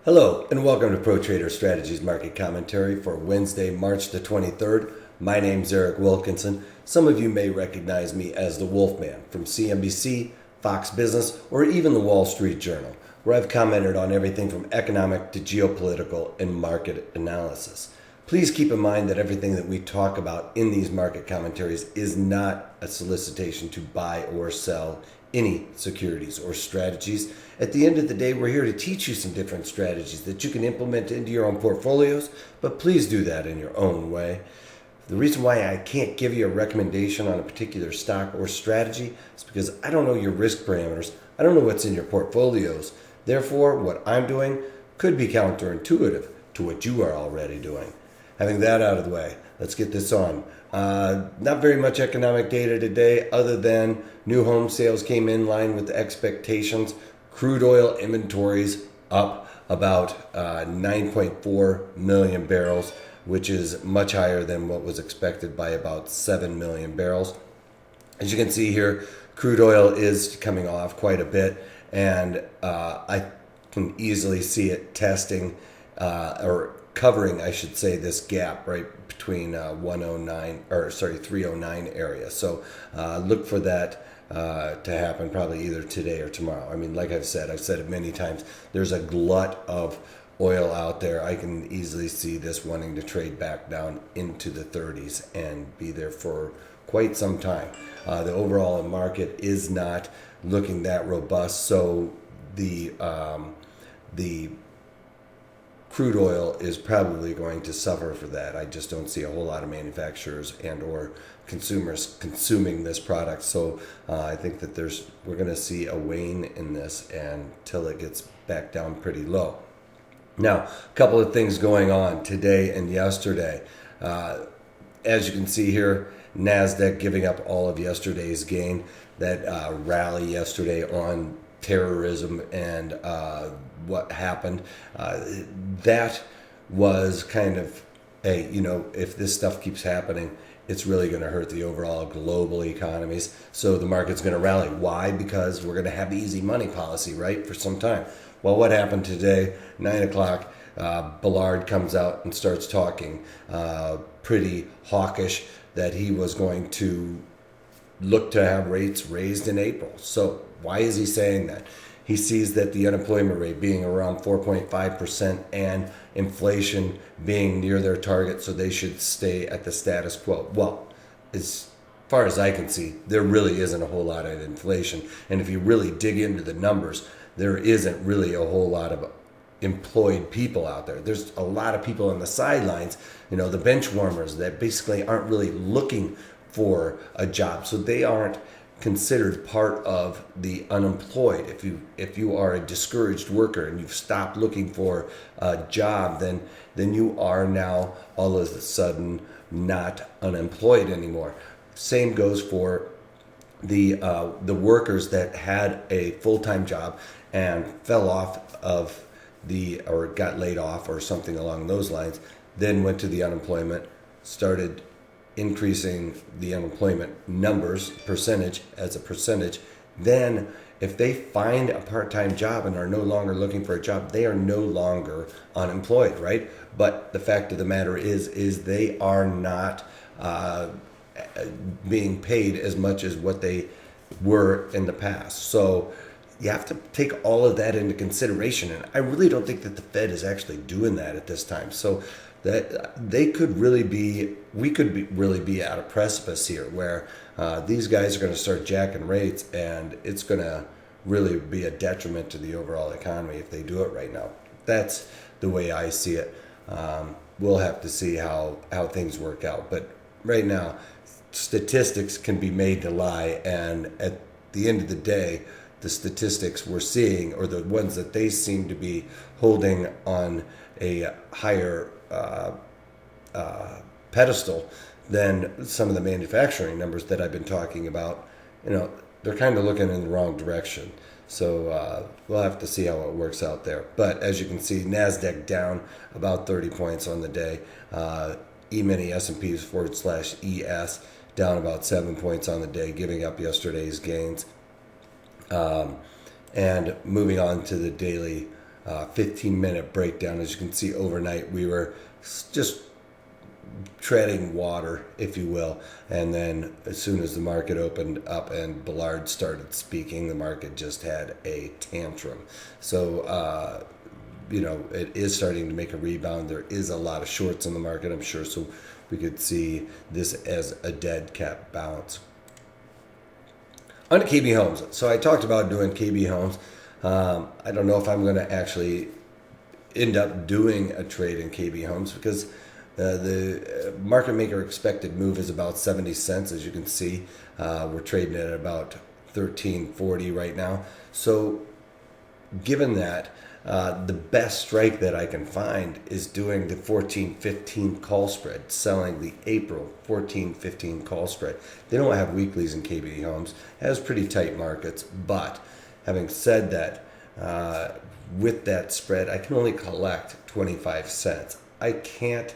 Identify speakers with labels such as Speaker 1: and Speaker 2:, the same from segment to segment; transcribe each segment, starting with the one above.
Speaker 1: Hello, and welcome to Pro Trader Strategies Market Commentary for Wednesday, March the 23rd. My name's Eric Wilkinson. Some of you may recognize me as the Wolfman from CNBC, Fox Business, or even the Wall Street Journal, where I've commented on everything from economic to geopolitical and market analysis. Please keep in mind that everything that we talk about in these market commentaries is not a solicitation to buy or sell any securities or strategies. At the end of the day, we're here to teach you some different strategies that you can implement into your own portfolios, but please do that in your own way. The reason why I can't give you a recommendation on a particular stock or strategy is because I don't know your risk parameters. I don't know what's in your portfolios. Therefore, what I'm doing could be counterintuitive to what you are already doing. Having that out of the way, let's get this on. Not very much economic data today other than new home sales came in line with the expectations. Crude oil inventories up about 9.4 million barrels, which is much higher than what was expected by about 7 million barrels. As you can see here, crude oil is coming off quite a bit, and I can easily see it testing or covering, I should say, this gap right between 309 area. So look for that to happen probably either today or tomorrow. I mean, like I've said it many times, there's a glut of oil out there. I can easily see this wanting to trade back down into the 30s and be there for quite some time. The overall market is not looking that robust, so the crude oil is probably going to suffer for that. I just don't see a whole lot of manufacturers and or consumers consuming this product. So I think that we're going to see a wane in this until it gets back down pretty low. Now, a couple of things going on today and yesterday. As you can see here, NASDAQ giving up all of yesterday's gain. That rally yesterday on terrorism and what happened, that was kind of if this stuff keeps happening, it's really going to hurt the overall global economies. So the market's going to rally. Why? Because we're going to have easy money policy, right, for some time. Well, what happened today? 9 o'clock, Bullard comes out and starts talking pretty hawkish that he was going to look to have rates raised in April. So why is he saying that? He sees that the unemployment rate being around 4.5% and inflation being near their target, so they should stay at the status quo. Well, as far as I can see, there really isn't a whole lot of inflation. And if you really dig into the numbers, there isn't really a whole lot of employed people out there. There's a lot of people on the sidelines, the bench warmers that basically aren't really looking for a job. So they aren't considered part of the unemployed. If you are a discouraged worker and you've stopped looking for a job, then you are now all of a sudden not unemployed anymore. Same goes for the workers that had a full-time job and fell off of or got laid off or something along those lines, then went to the unemployment, started increasing the unemployment numbers percentage, then if they find a part-time job and are no longer looking for a job, they are no longer unemployed, right? But the fact of the matter is they are not being paid as much as what they were in the past. So you have to take all of that into consideration, and I really don't think that the Fed is actually doing that at this time. So that we could really be at a precipice here where these guys are going to start jacking rates, and it's going to really be a detriment to the overall economy if they do it right now. That's the way I see it. We'll have to see how things work out. But right now, statistics can be made to lie, and at the end of the day, the statistics we're seeing, or the ones that they seem to be holding on a higher pedestal than some of the manufacturing numbers that I've been talking about, they're kind of looking in the wrong direction. So we'll have to see how it works out there. But as you can see, NASDAQ down about 30 points on the day. E-mini S&Ps /ES down about 7 points on the day, giving up yesterday's gains. And moving on to the daily 15-minute breakdown. As you can see, overnight we were just treading water, if you will, and then as soon as the market opened up and Bullard started speaking, the market just had a tantrum. So it is starting to make a rebound. There is a lot of shorts in the market, I'm sure, so we could see this as a dead cat bounce. On to KB Homes. So I talked about doing KB Homes. I don't know if I'm going to actually end up doing a trade in KB Homes because the market maker expected move is about 70 cents. As you can see, we're trading at about 13.40 right now. So given that, the best strike that I can find is doing the 14.15 call spread, selling the April 14.15 call spread. They don't have weeklies in KB Homes. It has pretty tight markets, but having said that, with that spread, I can only collect 25 cents. I can't,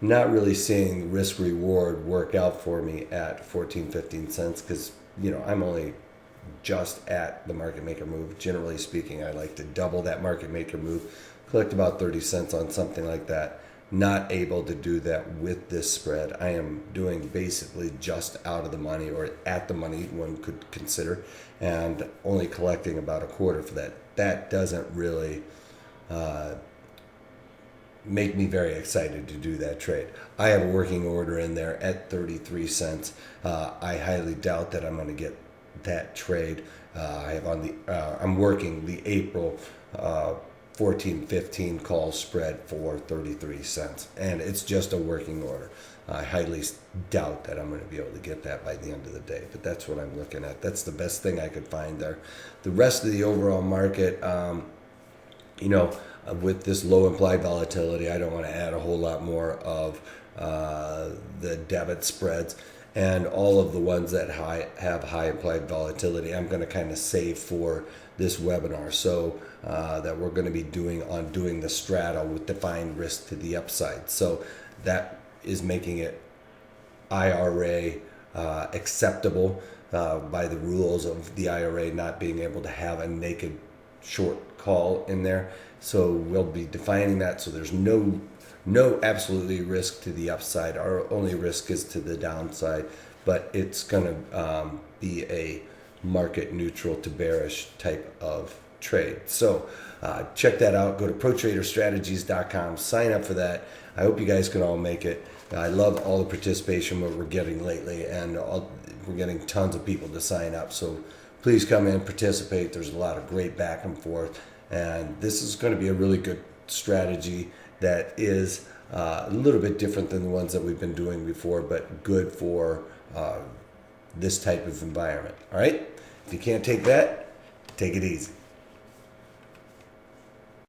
Speaker 1: not really seeing the risk reward work out for me at 14-15 cents because I'm only just at the market maker move. Generally speaking, I like to double that market maker move, collect about 30 cents on something like that. Not able to do that with this spread. I am doing basically just out of the money, or at the money one could consider, and only collecting about a quarter for that. That doesn't really make me very excited to do that trade. I have a working order in there at 33 cents. I highly doubt that I'm going to get that trade. I have on the I'm working the April 14-15 call spread for 33 cents, and it's just a working order. I highly doubt that I'm going to be able to get that by the end of the day, but that's what I'm looking at. That's the best thing I could find there. The rest of the overall market, with this low implied volatility, I don't want to add a whole lot more of the debit spreads, and all of the ones that have high implied volatility, I'm going to kind of save for this webinar. So that we're going to be doing the strata with defined risk to the upside. So that is making it IRA acceptable by the rules of the IRA not being able to have a naked short call in there. So we'll be defining that so there's no absolutely risk to the upside. Our only risk is to the downside, but it's going to be a market neutral to bearish type of trade. So check that out. Go to protraderstrategies.com, sign up for that. I hope you guys can all make it. I love all the participation we're getting lately, and we're getting tons of people to sign up. So please come in, participate. There's a lot of great back and forth, and this is going to be a really good strategy that is a little bit different than the ones that we've been doing before, but good for this type of environment. All right? If you can't take that, take it easy.